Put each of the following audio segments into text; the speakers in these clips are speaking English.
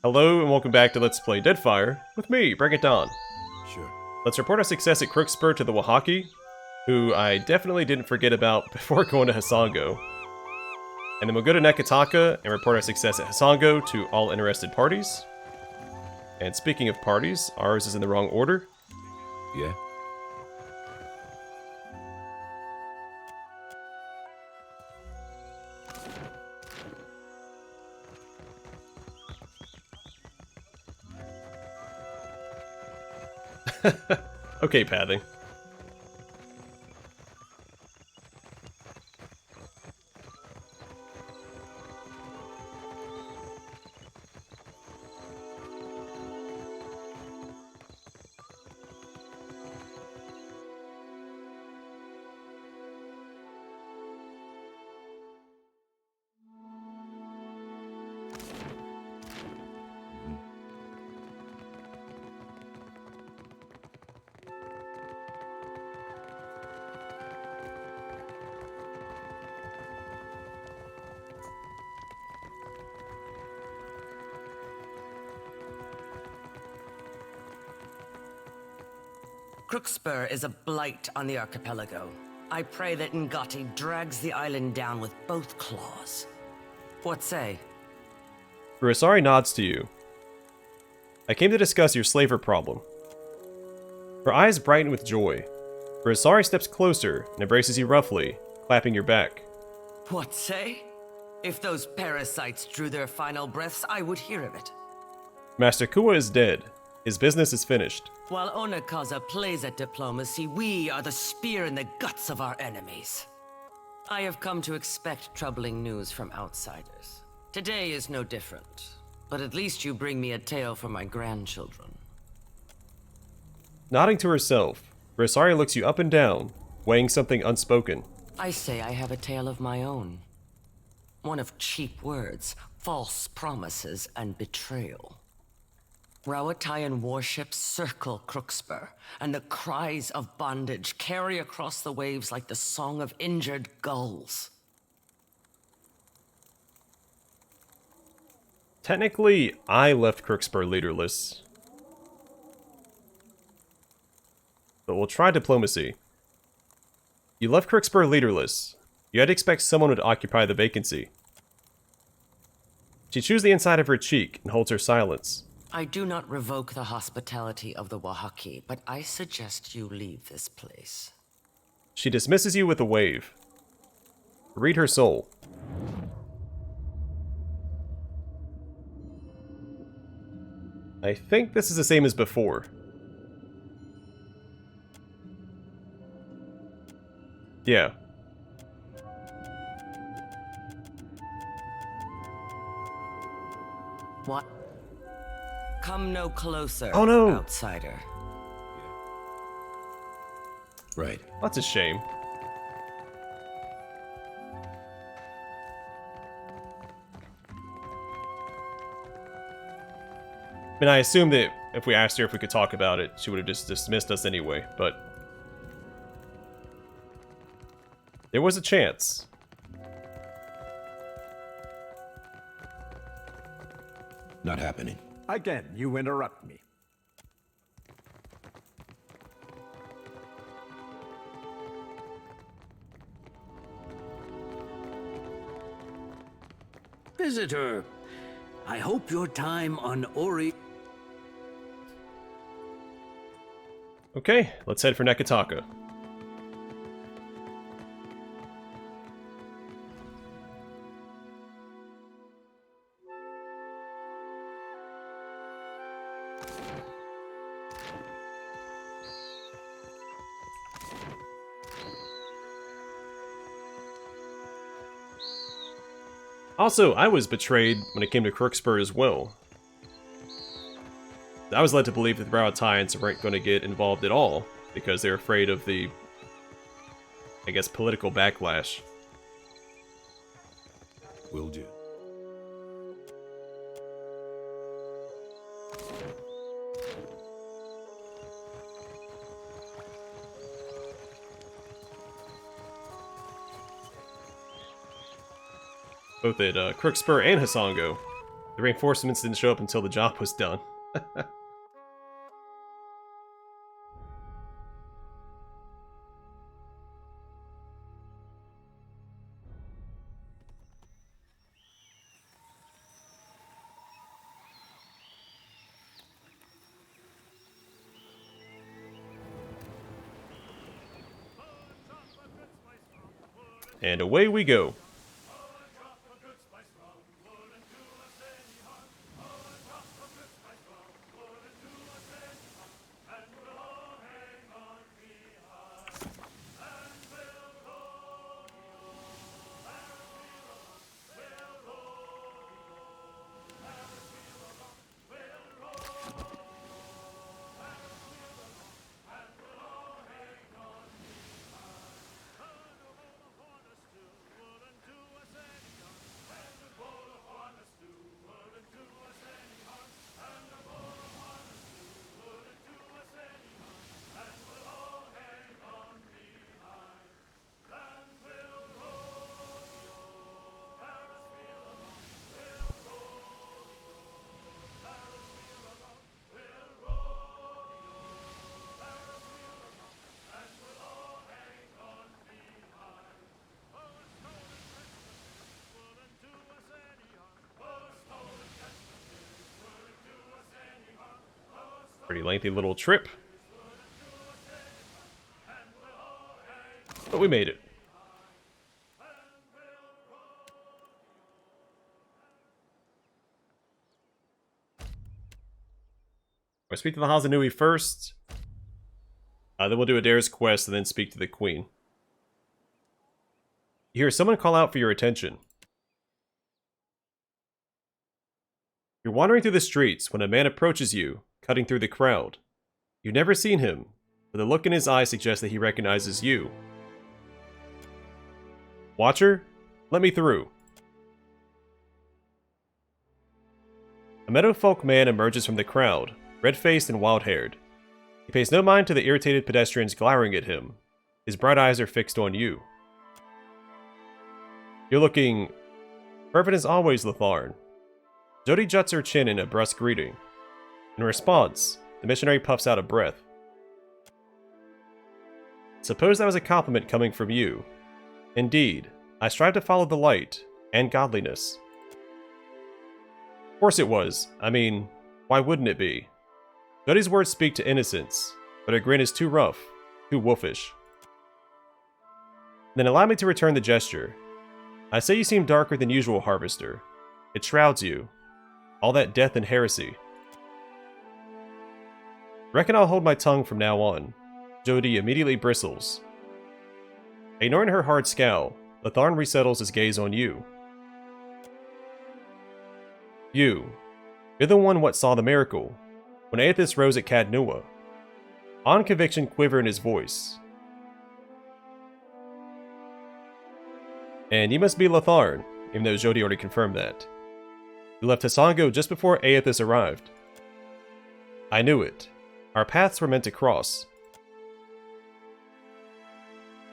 Hello and welcome back to Let's Play Deadfire with me, Bring It On. Sure. Let's report our success at Crookspur to the Wahaki, who I definitely didn't forget about before going to Hasango. And then we'll go to Nekataka and report our success at Hasango to all interested parties. And speaking of parties, ours is in the wrong order. Yeah. Okay, pathing. Crookspur is a blight on the archipelago. I pray that Ngati drags the island down with both claws. What say? Urasari nods to you. I came to discuss your slaver problem. Her eyes brighten with joy. Urasari steps closer and embraces you roughly, clapping your back. What say? If those parasites drew their final breaths, I would hear of it. Master Kua is dead. His business is finished. While Onakaza plays at diplomacy, we are the spear in the guts of our enemies. I have come to expect troubling news from outsiders. Today is no different, but at least you bring me a tale for my grandchildren. Nodding to herself, Urasari looks you up and down, weighing something unspoken. I say I have a tale of my own. One of cheap words, false promises, and betrayal. Rawatayan warships circle Crookspur, and the cries of bondage carry across the waves like the song of injured gulls. Technically, I left Crookspur leaderless. But we'll try diplomacy. You left Crookspur leaderless. You had to expect someone would occupy the vacancy. She chews the inside of her cheek and holds her silence. I do not revoke the hospitality of the Wahaki, but I suggest you leave this place. She dismisses you with a wave. Read her soul. I think this is the same as before. Yeah. What? Come no closer, Oh no! outsider. Right. That's a shame. I mean, I assume that if we asked her if we could talk about it, she would have just dismissed us anyway, but... there was a chance. Not happening. Again, you interrupt me. Visitor, I hope your time on Ori... Okay, let's head for Nekataka. Also, I was betrayed when it came to Crookspur as well. I was led to believe that the Rawatayans weren't going to get involved at all, because they're afraid of the, I guess, political backlash. Will do. both at Crookspur and Hasango. The reinforcements didn't show up until the job was done. And away we go. Pretty lengthy little trip. But we made it. We'll speak to the Hazanui first. Then we'll do Edér's quest and then speak to the Queen. You hear someone call out for your attention. You're wandering through the streets when a man approaches you, cutting through the crowd. You've never seen him, but the look in his eye suggests that he recognizes you. Watcher, let me through. A meadowfolk man emerges from the crowd, red-faced and wild-haired. He pays no mind to the irritated pedestrians glowering at him. His bright eyes are fixed on you. You're looking fervent as always, Letharn. Jody juts her chin in a brusque greeting. In response, the missionary puffs out a breath. Suppose that was a compliment coming from you. Indeed, I strive to follow the light and godliness. Of course it was. I mean, why wouldn't it be? Jody's words speak to innocence, but her grin is too rough, too wolfish. Then allow me to return the gesture. I say you seem darker than usual, Harvester. It shrouds you. All that death and heresy. Reckon I'll hold my tongue from now on. Jody immediately bristles. Ignoring her hard scowl, Letharn resettles his gaze on you. You're the one what saw the miracle, when Aethys rose at Cadnua. On conviction quiver in his voice. And you must be Letharn, even though Jody already confirmed that. You left Hasango just before Aethys arrived. I knew it. Our paths were meant to cross.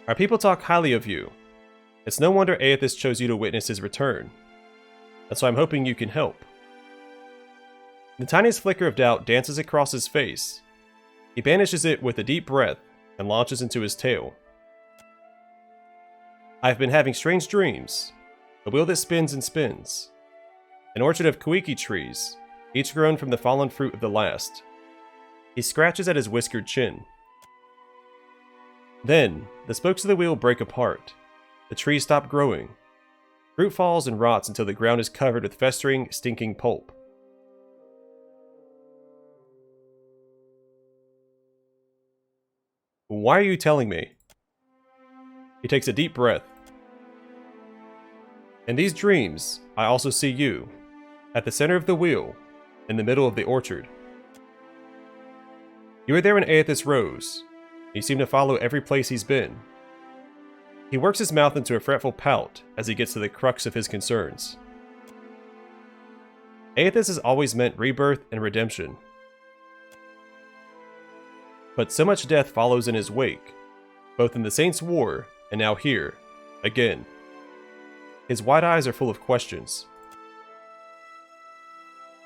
Our people talk highly of you. It's no wonder Aethys chose you to witness his return. That's why I'm hoping you can help. The tiniest flicker of doubt dances across his face. He banishes it with a deep breath and launches into his tale. I've been having strange dreams. A wheel that spins and spins. An orchard of kuiki trees, each grown from the fallen fruit of the last. He scratches at his whiskered chin. Then, the spokes of the wheel break apart. The trees stop growing. Fruit falls and rots until the ground is covered with festering, stinking pulp. Why are you telling me? He takes a deep breath. In these dreams, I also see you, at the center of the wheel, in the middle of the orchard. You were there when Aethys rose. You seem to follow every place he's been. He works his mouth into a fretful pout as he gets to the crux of his concerns. Aethys has always meant rebirth and redemption. But so much death follows in his wake, both in the Saints' War and now here, again. His wide eyes are full of questions.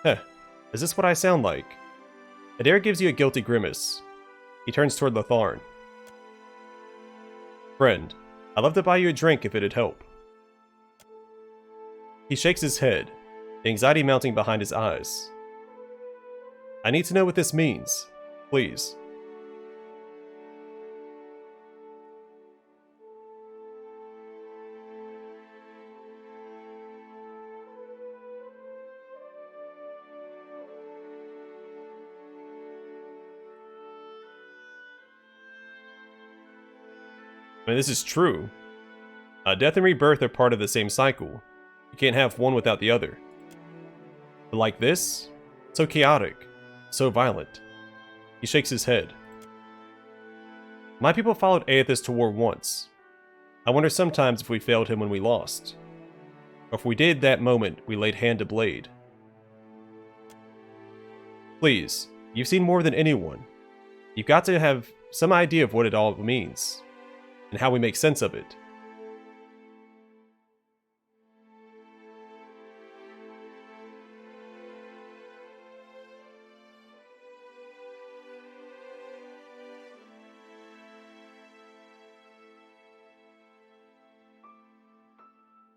Heh, is this what I sound like? Edér gives you a guilty grimace. He turns toward Latharn. Friend, I'd love to buy you a drink if it'd help. He shakes his head, the anxiety mounting behind his eyes. I need to know what this means. Please. I mean, this is true. Death and rebirth are part of the same cycle. You can't have one without the other. But like this, so chaotic, so violent. He shakes his head. My people followed Aethys to war once. I wonder sometimes if we failed him when we lost. Or if we did that moment we laid hand to blade. Please, you've seen more than anyone. You've got to have some idea of what it all means. And how we make sense of it.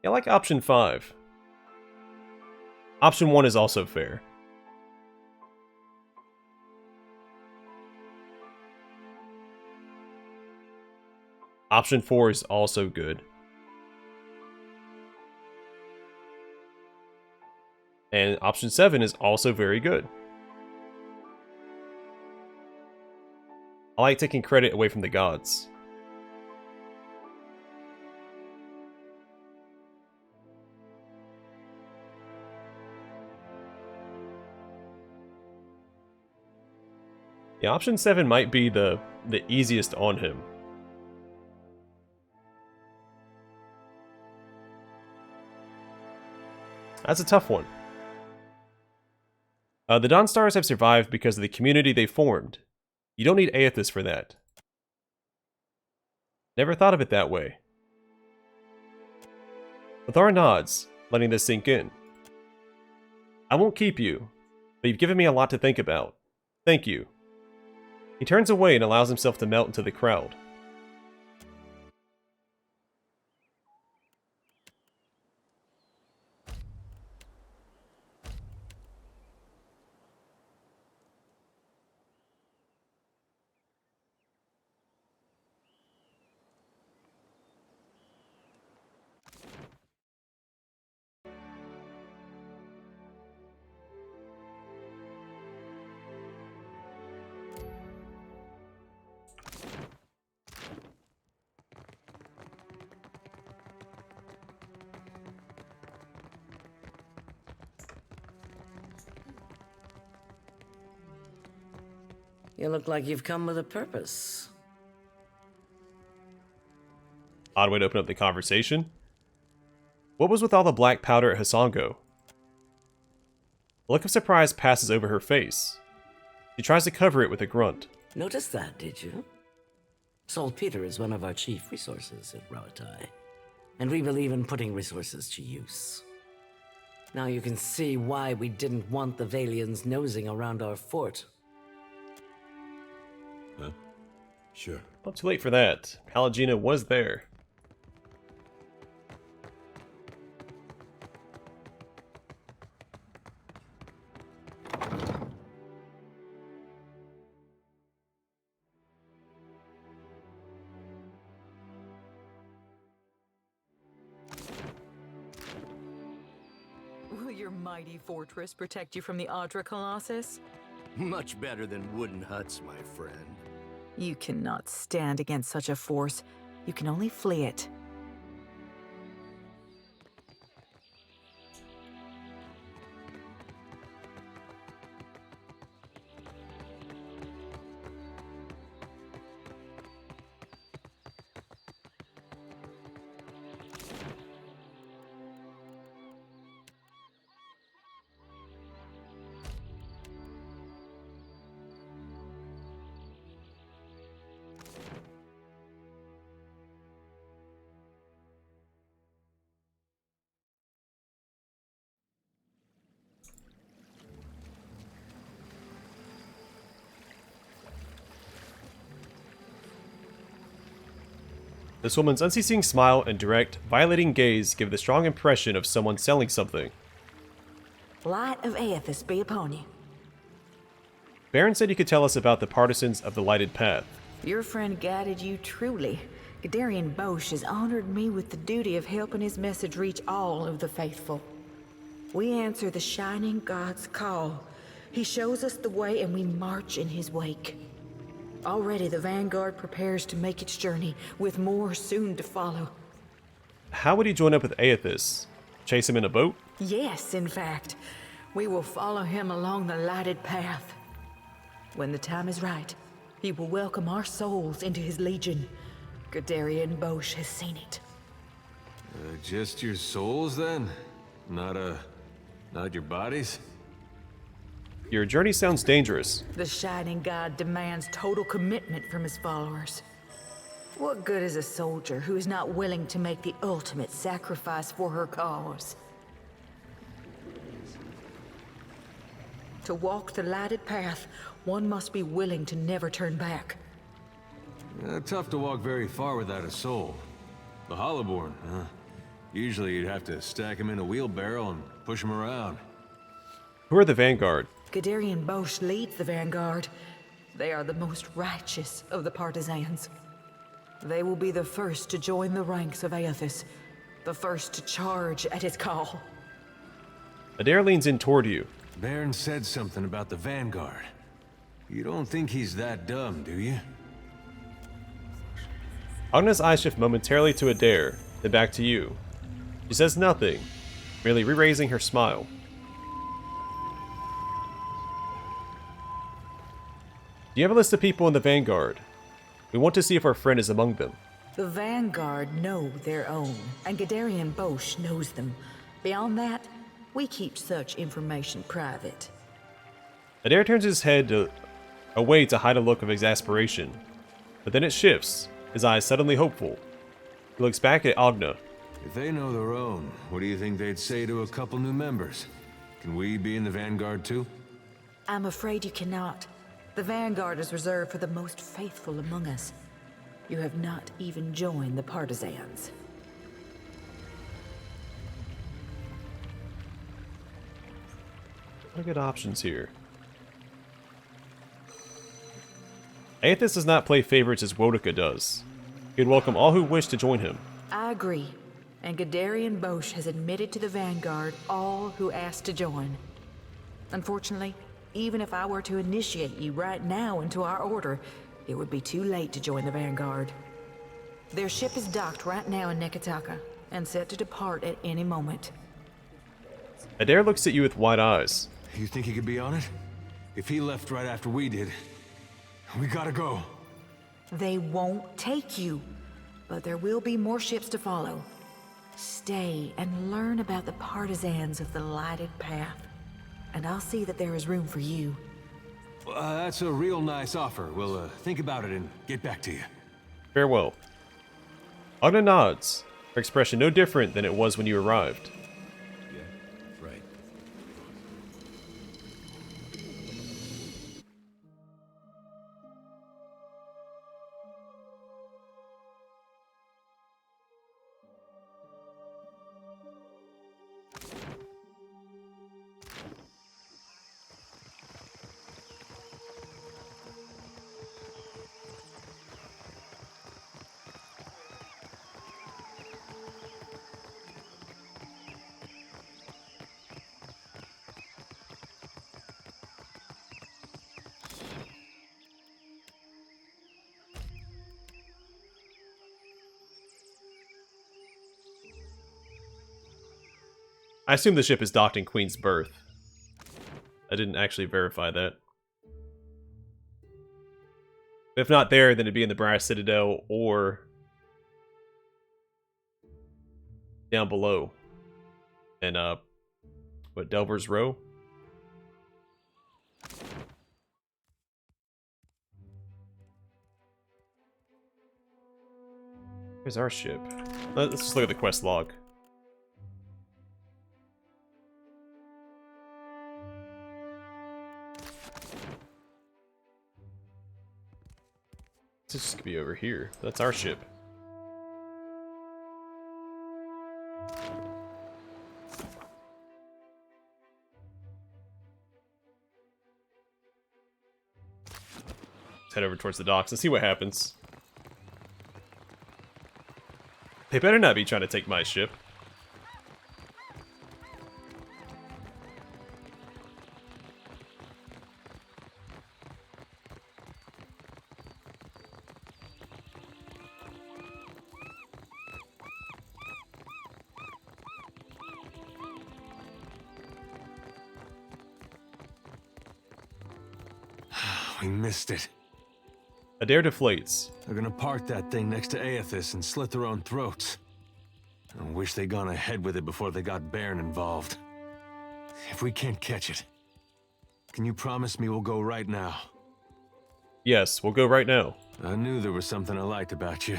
I like option 5. Option 1 is also fair. Option 4 is also good. And option 7 is also very good. I like taking credit away from the gods. Yeah, option 7 might be the easiest on him. That's a tough one. The Dawnstars have survived because of the community they formed. You don't need Aethys for that. Never thought of it that way. Latharn nods, letting this sink in. I won't keep you, but you've given me a lot to think about. Thank you. He turns away and allows himself to melt into the crowd. You look like you've come with a purpose. Odd way to open up the conversation. What was with all the black powder at Hasongo? A look of surprise passes over her face. She tries to cover it with a grunt. Noticed that, did you? Saltpeter is one of our chief resources at Rauatai, and we believe in putting resources to use. Now you can see why we didn't want the Valians nosing around our fort. Huh? Sure. Not too late for that. Pallegina was there. Will your mighty fortress protect you from the Audra Colossus? Much better than wooden huts, my friend. You cannot stand against such a force. You can only flee it. This woman's unceasing smile and direct, violating gaze give the strong impression of someone selling something. Light of Aethys be upon you. Baron said you could tell us about the partisans of the lighted path. Your friend guided you truly. Gadarian Bosch has honored me with the duty of helping his message reach all of the faithful. We answer the shining god's call. He shows us the way and we march in his wake. Already the vanguard prepares to make its journey, with more soon to follow. How would he join up with Aethys? Chase him in a boat? Yes, in fact. We will follow him along the lighted path. When the time is right, he will welcome our souls into his legion. Gadarian Bosch has seen it. Just your souls then? Not your bodies? Your journey sounds dangerous. The Shining God demands total commitment from his followers. What good is a soldier who is not willing to make the ultimate sacrifice for her cause? To walk the lighted path, one must be willing to never turn back. Tough to walk very far without a soul. The Hollowborn, huh? Usually you'd have to stack him in a wheelbarrow and push him around. Who are the Vanguard? Gadarian Bosch leads the vanguard. They are the most righteous of the partisans. They will be the first to join the ranks of Aethys, the first to charge at his call. Edér leans in toward you. Baron said something about the Vanguard. You don't think he's that dumb, do you? Agna's eyes shift momentarily to Edér, then back to you. She says nothing, merely re-raising her smile. Do you have a list of people in the Vanguard? We want to see if our friend is among them. The vanguard know their own, and Gadarian Bosch knows them. Beyond that, we keep such information private. Edér turns his head away to hide a look of exasperation, but then it shifts, his eyes suddenly hopeful. He looks back at Agna. If they know their own, what do you think they'd say to a couple new members? Can we be in the Vanguard too? I'm afraid you cannot. The vanguard is reserved for the most faithful among us. You have not even joined the partisans. What are good options here? Aethys does not play favorites as Wodaka does. He would welcome all who wish to join him. I agree. And Gadarian Bosch has admitted to the vanguard all who ask to join. Unfortunately, even if I were to initiate you right now into our order, it would be too late to join the vanguard. Their ship is docked right now in Neketaka, and set to depart at any moment. Edér looks at you with wide eyes. You think he could be on it? If he left right after we did, we gotta go. They won't take you, but there will be more ships to follow. Stay and learn about the partisans of the lighted path, and I'll see that there is room for you. That's a real nice offer. We'll think about it and get back to you. Farewell. Agna nods, her expression no different than it was when you arrived. Yeah, right. I assume the ship is docked in Queen's Berth. I didn't actually verify that. If not there, then it'd be in the Brass Citadel or down below. And, what, Delver's Row? Here's our ship. Let's just look at the quest log. This is just gonna be over here. That's our ship. Let's head over towards the docks and see what happens. They better not be trying to take my ship. We missed it. Edér deflates. They're gonna park that thing next to Aethys and slit their own throats. I wish they'd gone ahead with it before they got Bairn involved. If we can't catch it, can you promise me we'll go right now? Yes, we'll go right now. I knew there was something I liked about you.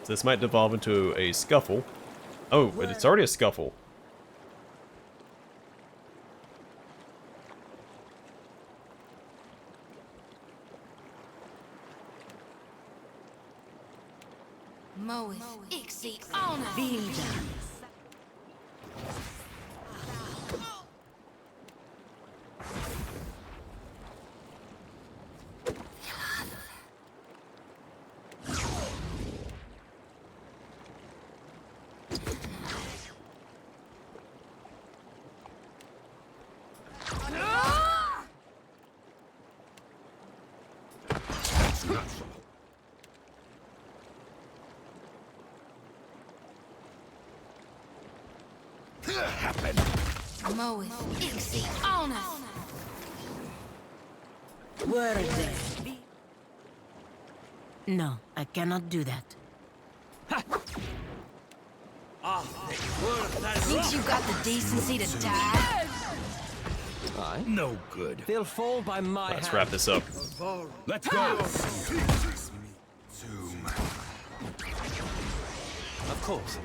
So this might devolve into a scuffle. Oh, but it's already a scuffle. Moeth, Ixie, Ona, Vida. Moeth, Ixie, Ona. Where is it? No, I cannot do that. Think you got the decency to die? No good. They'll fall by my Let's wrap this up. Let's go. Of course.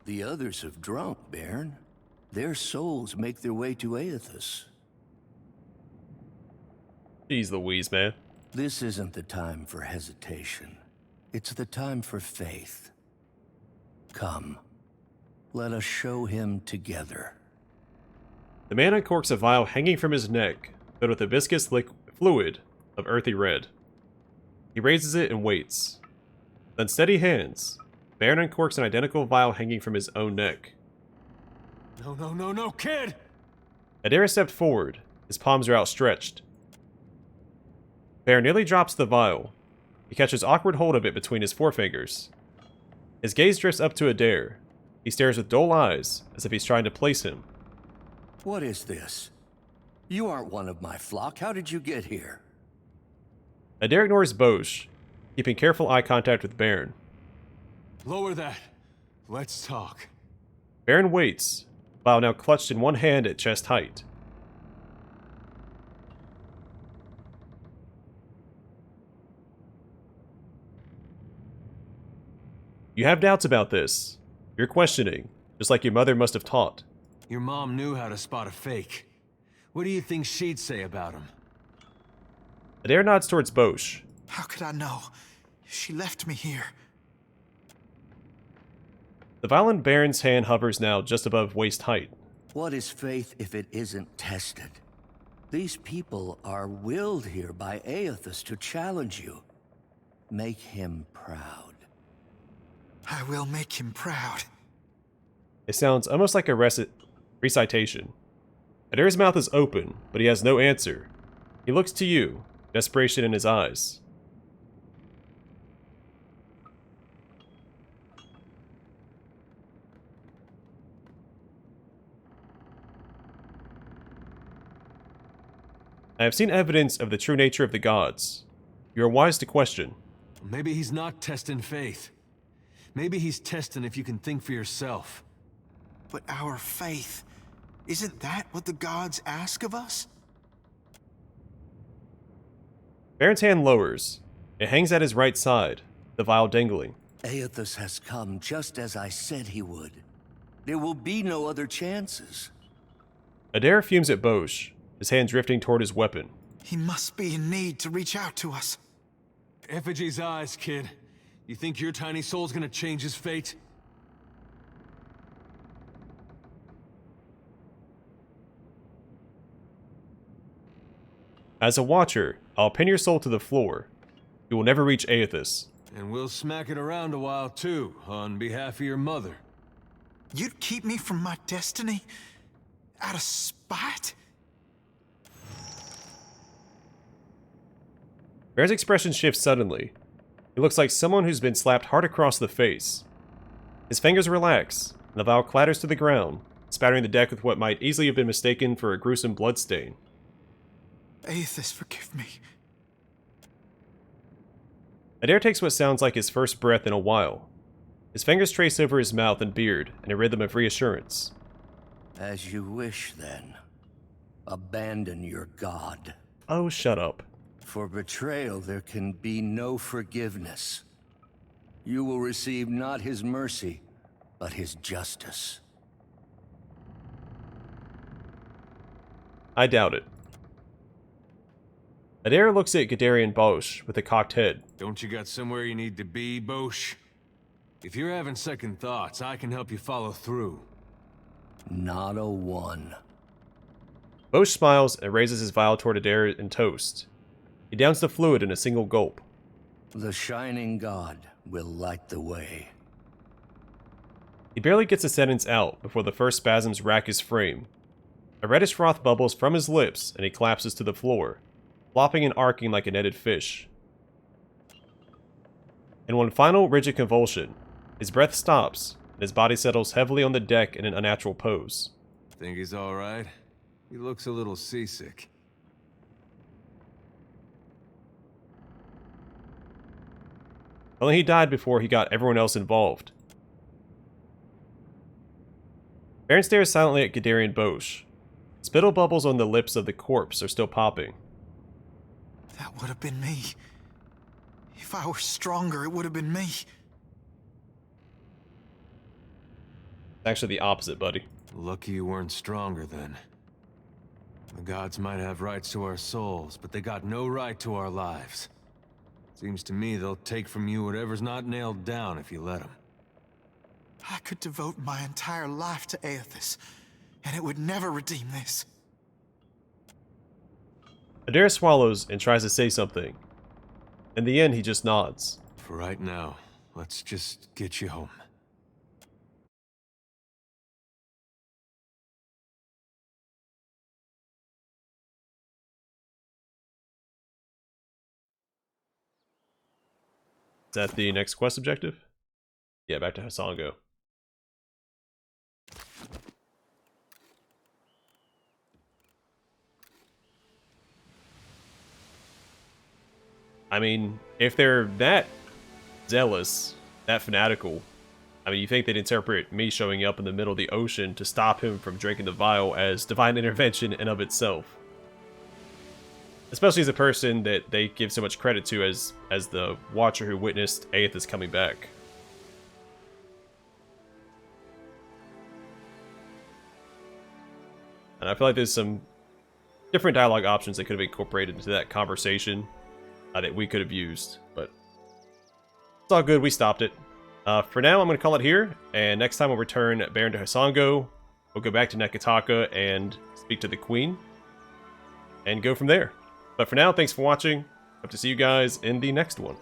The others have drunk, Bairn. Their souls make their way to Aethys. Jeez Louise, man. This isn't the time for hesitation. It's the time for faith. Come, let us show him together. The man uncorks a vial hanging from his neck, filled with a viscous fluid of earthy red. He raises it and waits. With unsteady hands, Bairn uncorks an identical vial hanging from his own neck. No, no, no, no, kid! Edér stepped forward. His palms are outstretched. Bairn nearly drops the vial. He catches awkward hold of it between his forefingers. His gaze drifts up to Edér. He stares with dull eyes, as if he's trying to place him. What is this? You aren't one of my flock. How did you get here? Edér ignores Bosch, keeping careful eye contact with Bairn. Lower that. Let's talk. Bairn waits, vial now clutched in one hand at chest height. You have doubts about this. You're questioning, just like your mother must have taught. Your mom knew how to spot a fake. What do you think she'd say about him? Edér nods towards Bosch. How could I know? She left me here. The vial in Bairn's hand hovers now just above waist height. What is faith if it isn't tested? These people are willed here by Aethys to challenge you. Make him proud. I will make him proud. It sounds almost like a recitation. Edér's mouth is open, but he has no answer. He looks to you, desperation in his eyes. I have seen evidence of the true nature of the gods. You are wise to question. Maybe he's not testing faith. Maybe he's testing if you can think for yourself. But our faith, isn't that what the gods ask of us? Baron's hand lowers. It hangs at his right side, the vial dangling. Aethys has come just as I said he would. There will be no other chances. Edér fumes at Bosch, his hand drifting toward his weapon. He must be in need to reach out to us. Effigy's eyes, kid. You think your tiny soul's gonna change his fate? As a watcher, I'll pin your soul to the floor. You will never reach Aethys. And we'll smack it around a while too, on behalf of your mother. You'd keep me from my destiny? Out of spite? Baron's expression shifts suddenly. He looks like someone who's been slapped hard across the face. His fingers relax, and the vial clatters to the ground, spattering the deck with what might easily have been mistaken for a gruesome bloodstain. Aethys, forgive me. Edér takes what sounds like his first breath in a while. His fingers trace over his mouth and beard in a rhythm of reassurance. As you wish, then. Abandon your god. Oh, shut up. For betrayal, there can be no forgiveness. You will receive not his mercy, but his justice. I doubt it. Edér looks at Guderian Bosch with a cocked head. Don't you got somewhere you need to be, Bosch? If you're having second thoughts, I can help you follow through. Not a one. Bosch smiles and raises his vial toward Edér in toast. He downs the fluid in a single gulp. The shining god will light the way. He barely gets a sentence out before the first spasms rack his frame. A reddish froth bubbles from his lips and he collapses to the floor, flopping and arcing like a netted fish. In one final rigid convulsion, his breath stops and his body settles heavily on the deck in an unnatural pose. Think he's alright? He looks a little seasick. Only he died before he got everyone else involved. Baron stares silently at Guderian Bosch. Spittle bubbles on the lips of the corpse are still popping. That would have been me. If I were stronger, it would have been me. Actually the opposite, buddy. Lucky you weren't stronger then. The gods might have rights to our souls, but they got no right to our lives. Seems to me they'll take from you whatever's not nailed down if you let them. I could devote my entire life to Aethys, and it would never redeem this. Edér swallows and tries to say something. In the end, he just nods. For right now, let's just get you home. Is that the next quest objective? Yeah, back to Hasango. I mean, if they're that zealous, that fanatical, I mean, you think they'd interpret me showing up in the middle of the ocean to stop him from drinking the vial as divine intervention in of itself. Especially as a person that they give so much credit to as the Watcher who witnessed Aethys coming back. And I feel like there's some different dialogue options that could have incorporated into that conversation that we could have used, but it's all good, we stopped it. For now, I'm going to call it here, and next time we'll return Baron to Hasango. We'll go back to Neketaka and speak to the Queen. and go from there. But for now, thanks for watching. Hope to see you guys in the next one.